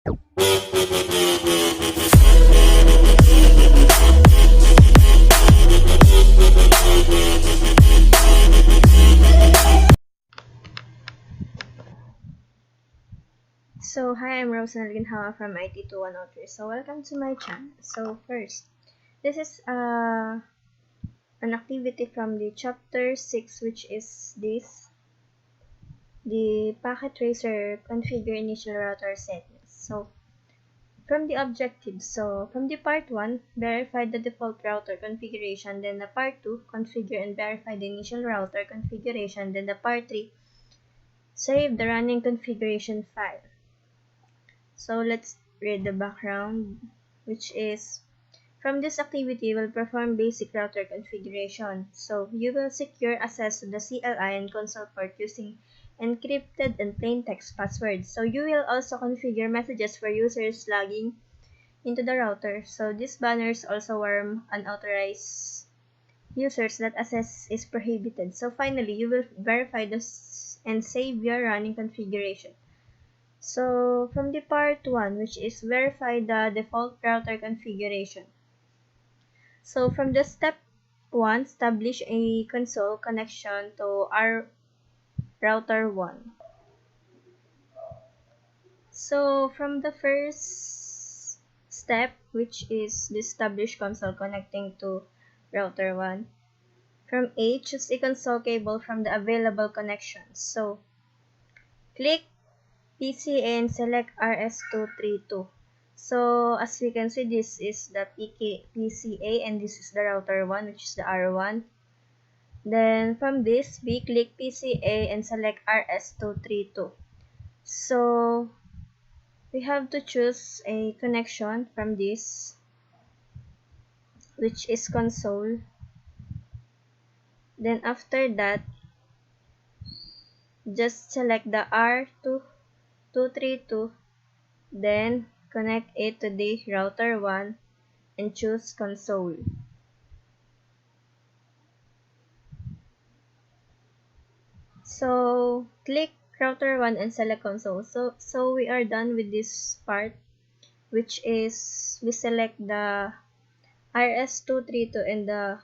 So, hi, I'm Rosanna Ginhawa from IT2103. So, welcome to my channel. So, first, this is an activity from the chapter 6, which is the Packet Tracer Configure Initial Router Settings. So, from the objectives, from the part 1, verify the default router configuration, then the part 2, configure and verify the initial router configuration, then the part 3, save the running configuration file. So let's read the background, which is from this activity, you will perform basic router configuration. So you will secure access to the CLI and console port using encrypted and plain text passwords. So you will also configure messages for users logging into the router. So these banners also warn unauthorized users that access is prohibited. So finally, you will verify this and save your running configuration. So from the part 1, which is verify the default router configuration. So from the step 1, establish a console connection to our router 1. So from the first step, which is the establish console connecting to router 1, from A, choose a console cable from the available connections. So click PCA and select RS232. So as we can see, this is the PCA and this is the router 1, which is the R1. Then from this, we click PCA and select RS232. So we have to choose a connection from this, which is console. Then after that, just select the R232, then connect it to the router 1 and choose console. So click router 1 and select console. So we are done with this part, which is we select the RS232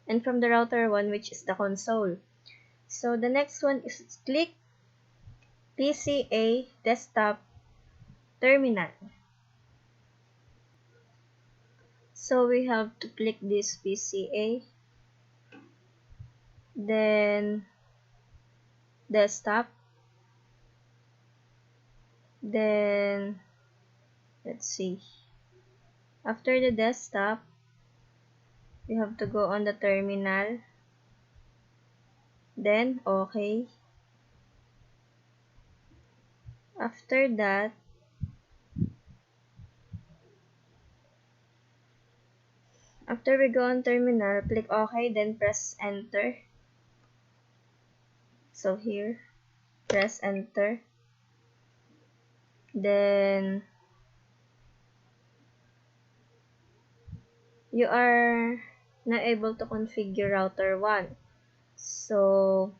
and from the router 1, which is the console. So the next one is click PCA desktop terminal. So we have to click this PCA, then desktop, then let's see. After the desktop, we have to go on the terminal, then OK. After that, after we go on terminal, click OK, then press enter. So here, press enter. Then you are not able to configure router 1. So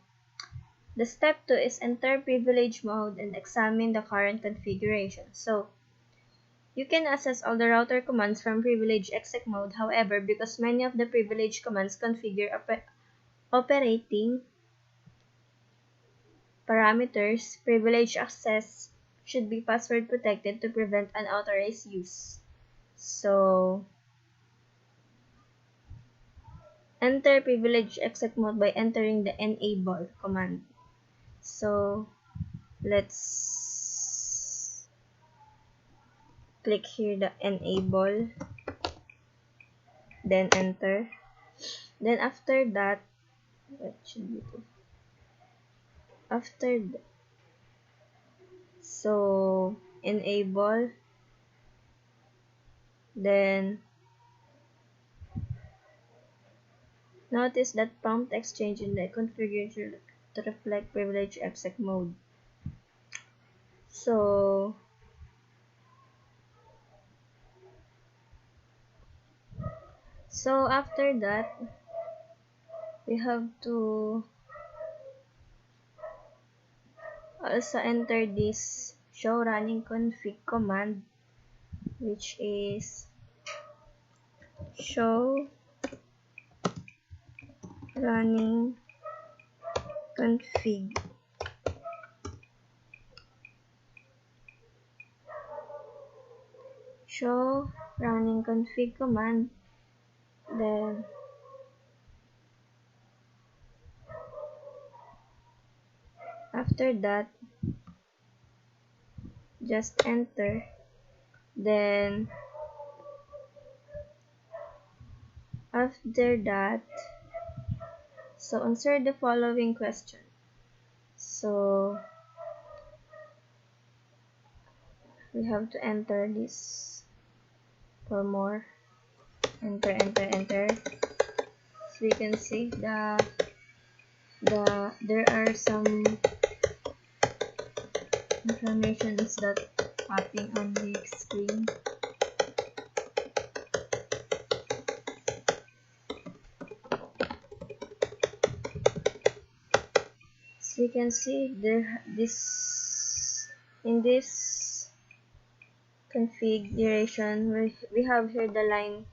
the step 2 is enter privilege mode and examine the current configuration. So you can access all the router commands from privilege exec mode. However, because many of the privilege commands configure operating parameters, privilege access should be password protected to prevent unauthorized use. So enter privilege exec mode by entering the enable command. So let's click here the enable, then enter. Then after that, what should we do? After that, so enable, then notice that prompt exchange in the configuration to reflect privilege exec mode. So after that, we have to also enter this show running config command, which is show running config. Show running config command. Then after that, just enter. Then after that, so answer the following question. So we have to enter this for more. Enter. So we can see there are some informations that popping on the screen. So you can see there in this configuration we have here the line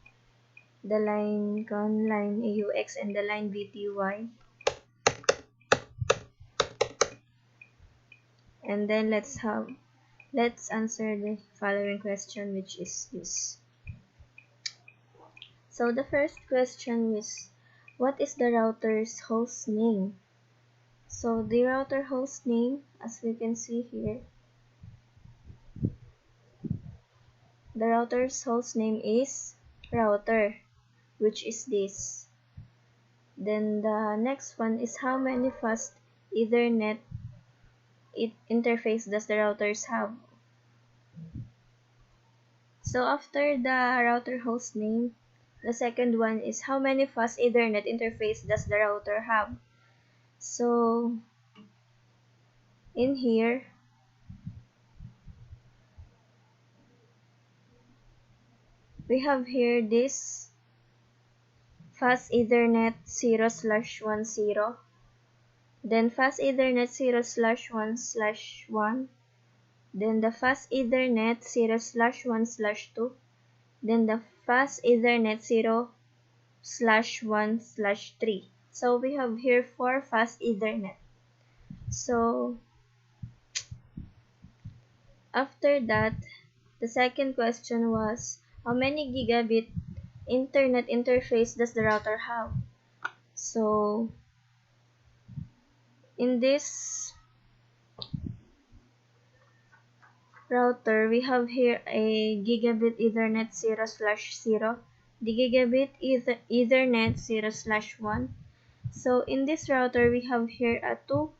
con, line AUX, and the line VTY. And then let's answer the following question, which is this. So the first question is, what is the router's host name? So the router host name, as we can see here, the router's host name is router, which is this. Then the next one is, how many fast Ethernet interface does the routers have? So after the router host name, the second one is, how many fast Ethernet interface does the router have? So in here, we have here this fast Ethernet 0/10, then fast Ethernet 0/1/1, then the fast Ethernet 0/1/2, then the fast Ethernet 0/1/3. So we have here 4 fast Ethernet. So after that, the second question was, how many gigabit internet interface does the router have? So in this router, we have here a gigabit Ethernet 0/0, the gigabit Ethernet 0/1. So in this router, we have here a 2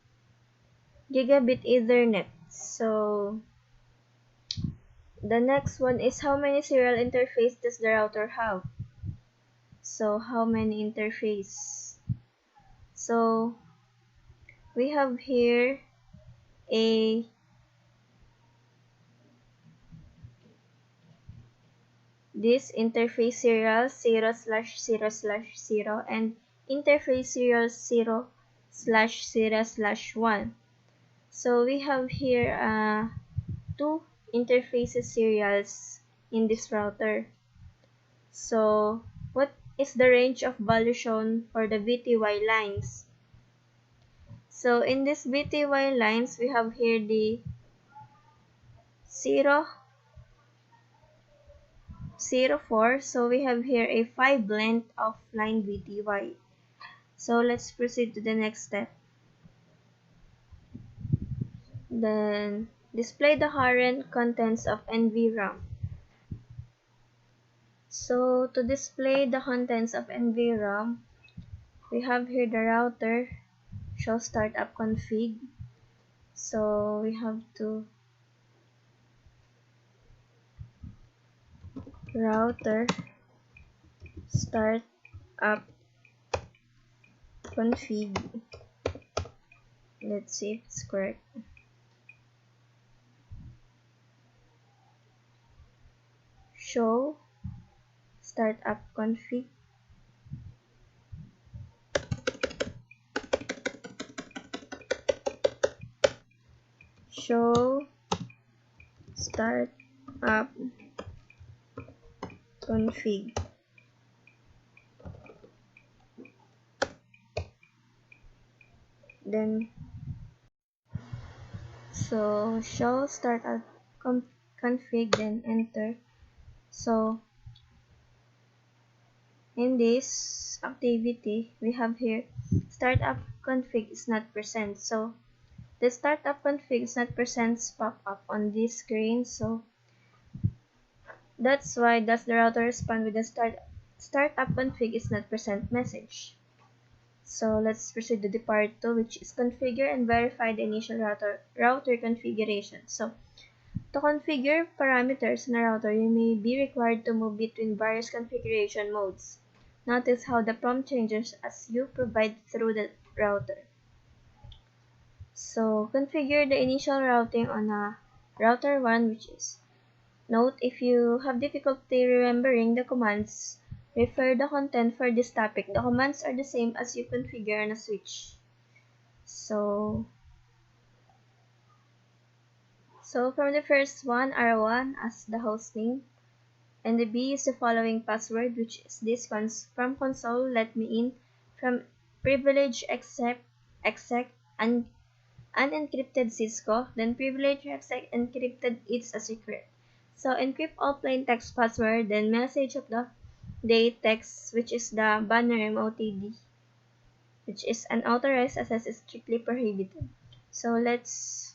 gigabit Ethernet. So the next one is, how many serial interface does the router have? So how many interface? So we have here this interface serial 0/0/0 and interface serial 0/0/1. So we have here 2 interfaces serials in this router. So what is the range of value shown for the VTY lines? So in this VTY lines, we have here the 0/4. So we have here a 5 length of line VTY. So let's proceed to the next step. Then display the current contents of NVRAM. So to display the contents of NVRAM, we have here the router, show startup config. So we have to router startup config. Let's see if it's correct. Show startup config. Show start up config. Then so show startup config, then enter. So in this activity we have here startup config is not present. So the startup config is not present pop up on this screen. So that's why does the router respond with the startup config is not present message. So let's proceed to the part 2, which is configure and verify the initial router configuration. So to configure parameters in a router, you may be required to move between various configuration modes. Notice how the prompt changes as you provide through the router. So configure the initial routing on a router 1, which is note if you have difficulty remembering the commands, refer the content for this topic. The commands are the same as you configure on a switch. So from the first one, R1 as the host name, and the B is the following password, which is this from console, let me in, from privilege exec unencrypted Cisco, then privilege exec encrypted it's a secret. So encrypt all plain text password, then message of the day text, which is the banner MOTD, which is unauthorized access is strictly prohibited. So let's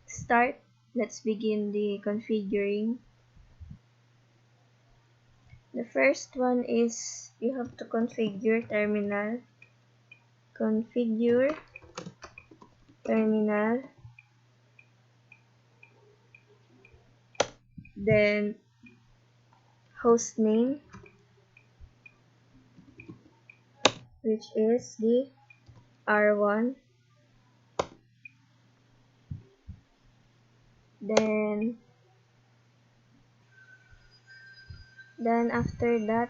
start. Let's begin the configuring. The first one is you have to configure terminal. Configure terminal. Then host name, which is the R1. Then after that,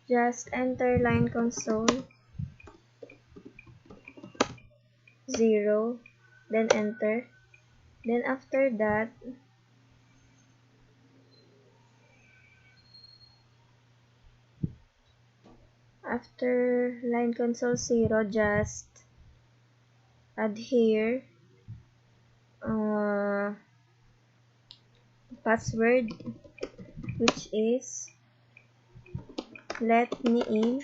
just enter line console 0, then enter. Then after that, after line console 0, just add here password, which is let me in,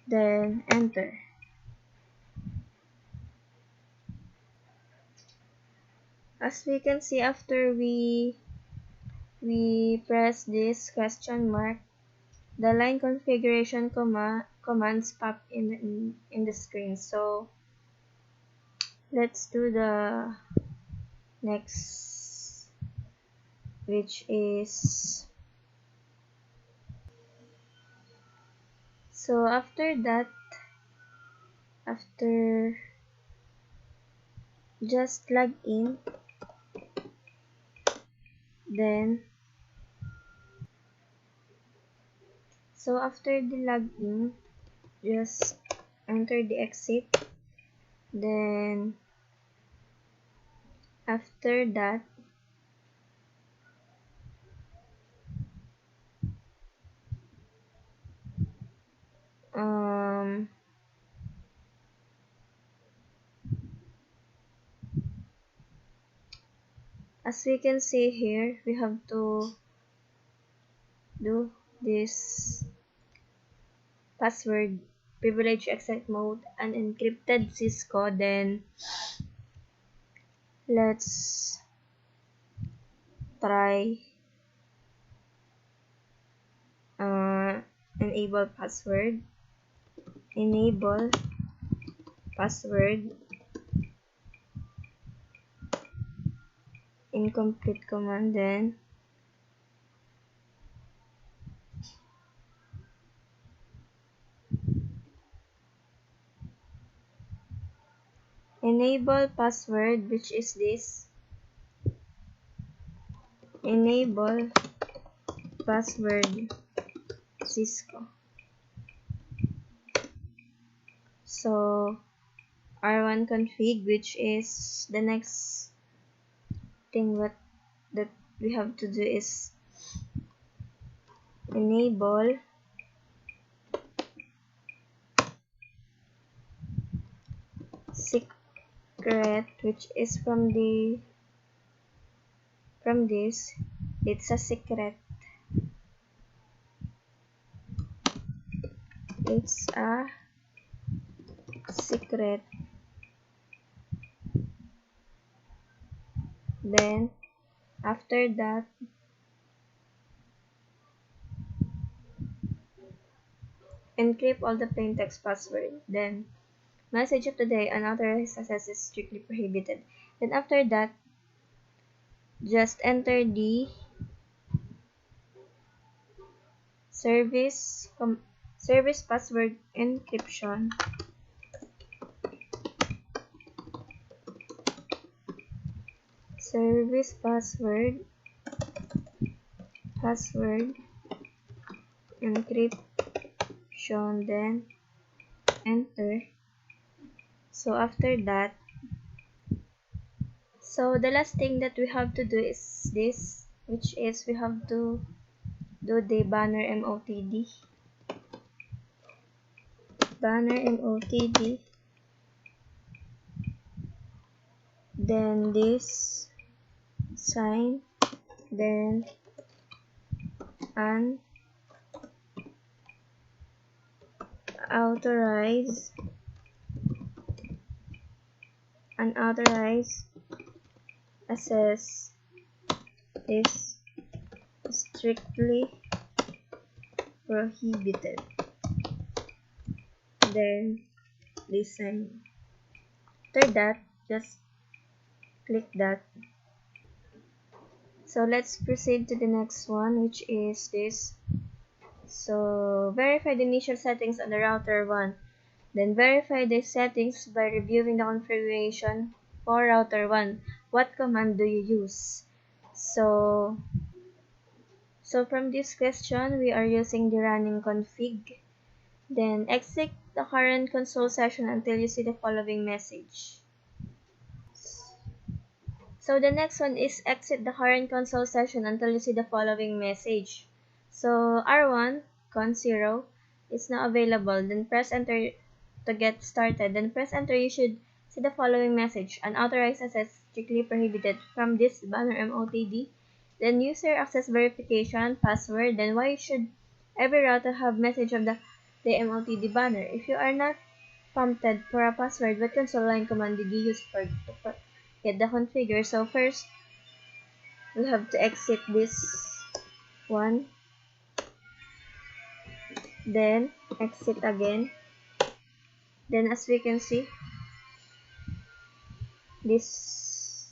then enter. As we can see, after we press this question mark, the line configuration commands pop in the screen. So let's do the next, which is so after that, after just log in, then so after the login, just enter the exit. Then after that, as we can see here, we have to do this password, privilege exec mode, and encrypted Cisco. Then let's try enable password, incomplete command, then enable password, which is this, enable password Cisco. So R1 config, which is the next thing that we have to do is enable secret, which is from this. It's a secret. It's a secret. Then after that, encrypt all the plain text password. Then message of the day, unauthorized access is strictly prohibited. Then after that, just enter the service password encryption. Service password encryption, then enter. So after that, so the last thing that we have to do is this, which is we have to do the banner MOTD. Then this sign, then unauthorized access is strictly prohibited. Then this sign. After that, just click that. So let's proceed to the next one, which is this. So verify the initial settings on the router 1. Then verify the settings by reviewing the configuration for router 1. What command do you use? So from this question, we are using the running config. Then exit the current console session until you see the following message. So the next one is exit the current console session until you see the following message. So R1 con 0 is now available. Then press enter to get started. Then press enter. You should see the following message: unauthorized access strictly prohibited from this banner MOTD. Then user access verification password. Then why should every router have message of the MOTD banner? If you are not prompted for a password, what console line command did you use for get the configure? So first, we have to exit this one, then exit again. Then as we can see, this.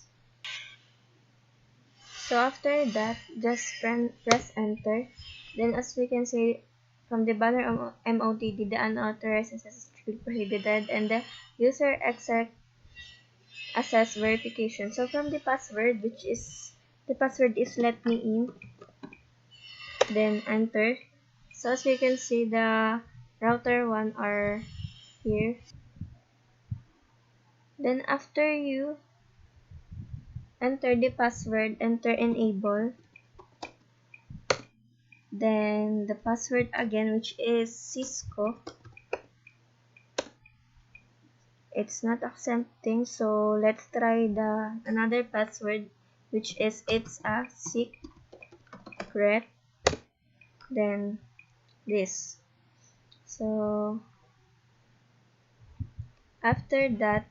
So after that, just press enter. Then as we can see, from the banner MOTD, the unauthorized access is strictly prohibited, and the user access verification. So from the password, the password is let me in, then enter. So as we can see, the router 1 are here. Then after you enter the password, enter enable, then the password again, which is Cisco. It's not accepting, so let's try the another password, which is it's a secret, then this. So after that,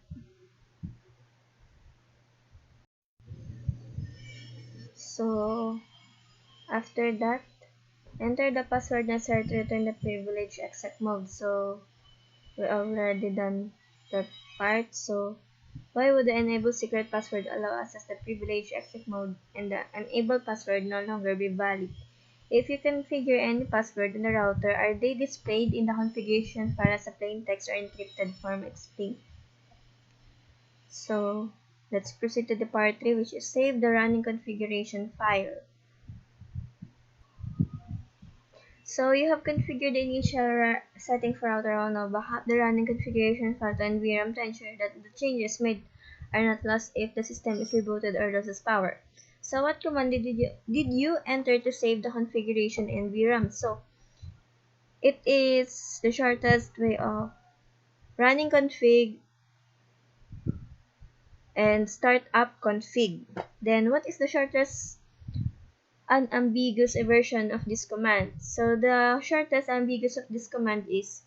enter the password necessary to return the privilege exec mode. So we already done that part. So why would the enable secret password allow access the privilege exec mode and the enable password no longer be valid? If you configure any password in the router, are they displayed in the configuration file as a plain text or encrypted form explained? So let's proceed to the part 3, which is save the running configuration file. So you have configured the initial setting for router 1 of the running configuration file to NVRAM to ensure that the changes made are not lost if the system is rebooted or loses power. So what command did you enter to save the configuration in VRAM? So it is the shortest way of running config and start up config. Then what is the shortest unambiguous version of this command? So the shortest ambiguous of this command is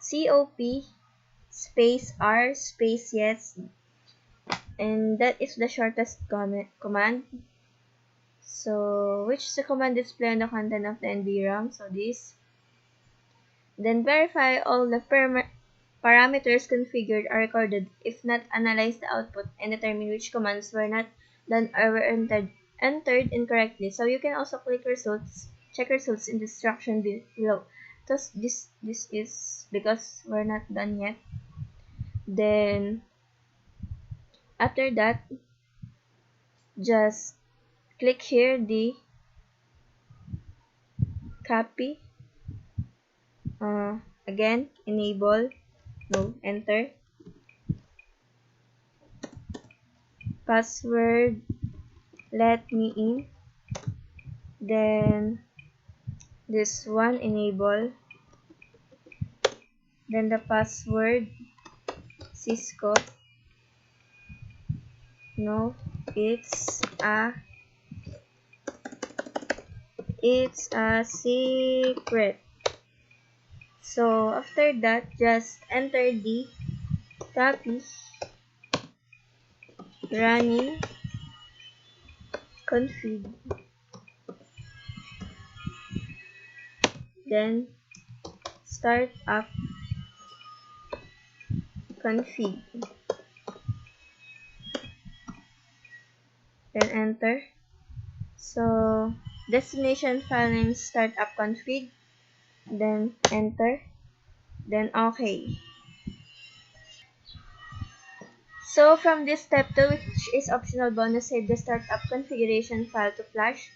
cop space r space yes, and that is the shortest command. So which is the command display on the content of the NVRAM? So this. Then verify all the parameters configured are recorded. If not, analyze the output and determine which commands were not done or were entered incorrectly. So you can also click results, check results in the instruction below. Thus this is because we're not done yet. Then after that, just click here the copy. Again, enable, no, enter. Password, let me in. Then this one, enable. Then the password, Cisco. No, it's a secret. So after that, just enter the copy running config, then start up config, then enter. So destination file name start up config, then enter, then OK. So from this step 2, which is optional bonus, save the startup configuration file to flash.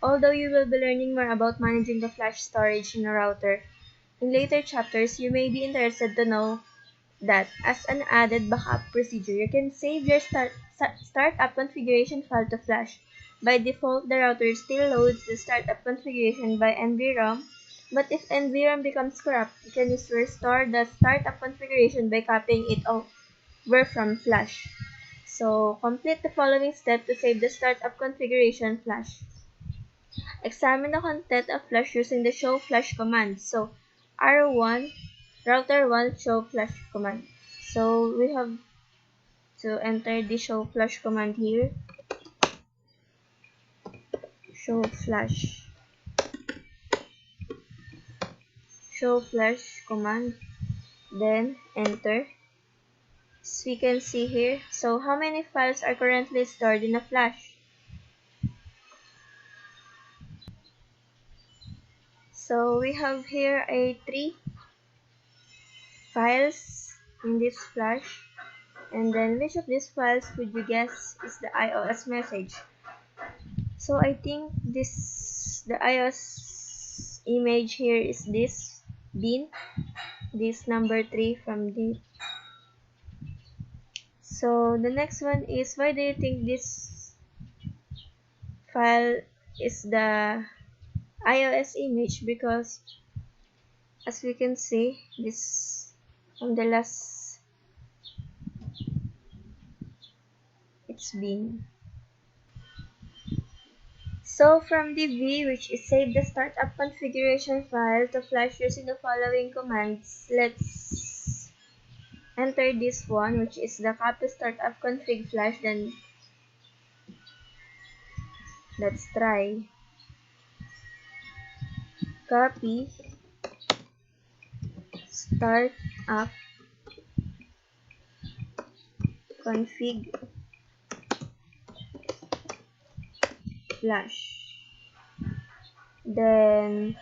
Although you will be learning more about managing the flash storage in a router in later chapters, you may be interested to know that as an added backup procedure, you can save your startup configuration file to flash. By default, the router still loads the startup configuration by NVRAM, but if NVRAM becomes corrupt, you can just restore the startup configuration by copying it over from flash. So, complete the following step to save the startup configuration flash. Examine the content of flash using the show flash command. So, R1, router 1 show flash command. So, we have to enter the show flash command here. Show flash command, then enter. As we can see here, so how many files are currently stored in a flash? So we have here a 3 files in this flash, and then which of these files would you guess is the iOS message? So I think the iOS image here is this bin, this number 3 from the. So the next one is, why do you think this file is the iOS image? Because as we can see, this from the last, it's been. So from the V, which is save the startup configuration file to flash using the following commands, let's enter this one, which is the copy startup config flash. Then let's try copy startup config flash. Then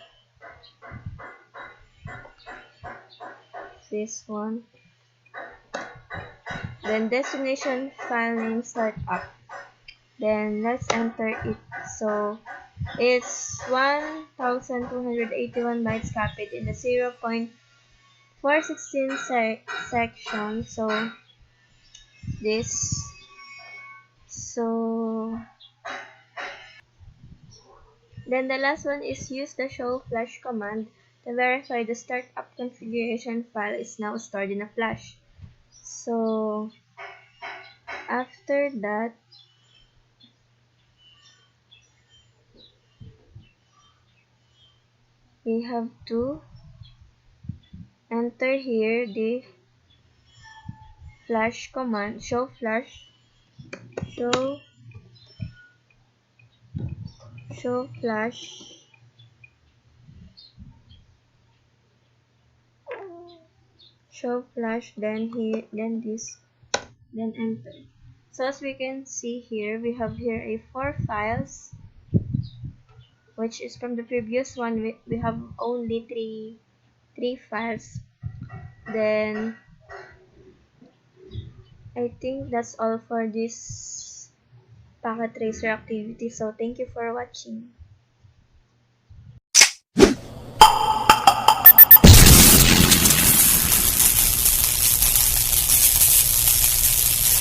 this one. Then destination file name startup. Then let's enter it. So it's 1281 bytes copied in the 0.416 section. So this. So then the last one is use the show flash command to verify the startup configuration file is now stored in a flash. So after that, we have to enter here the flash command, show flash then here, then this, then enter. So as we can see here, we have here a 4 files, which is from the previous one. We have only three files. Then I think that's all for this packet tracer activity. So thank you for watching.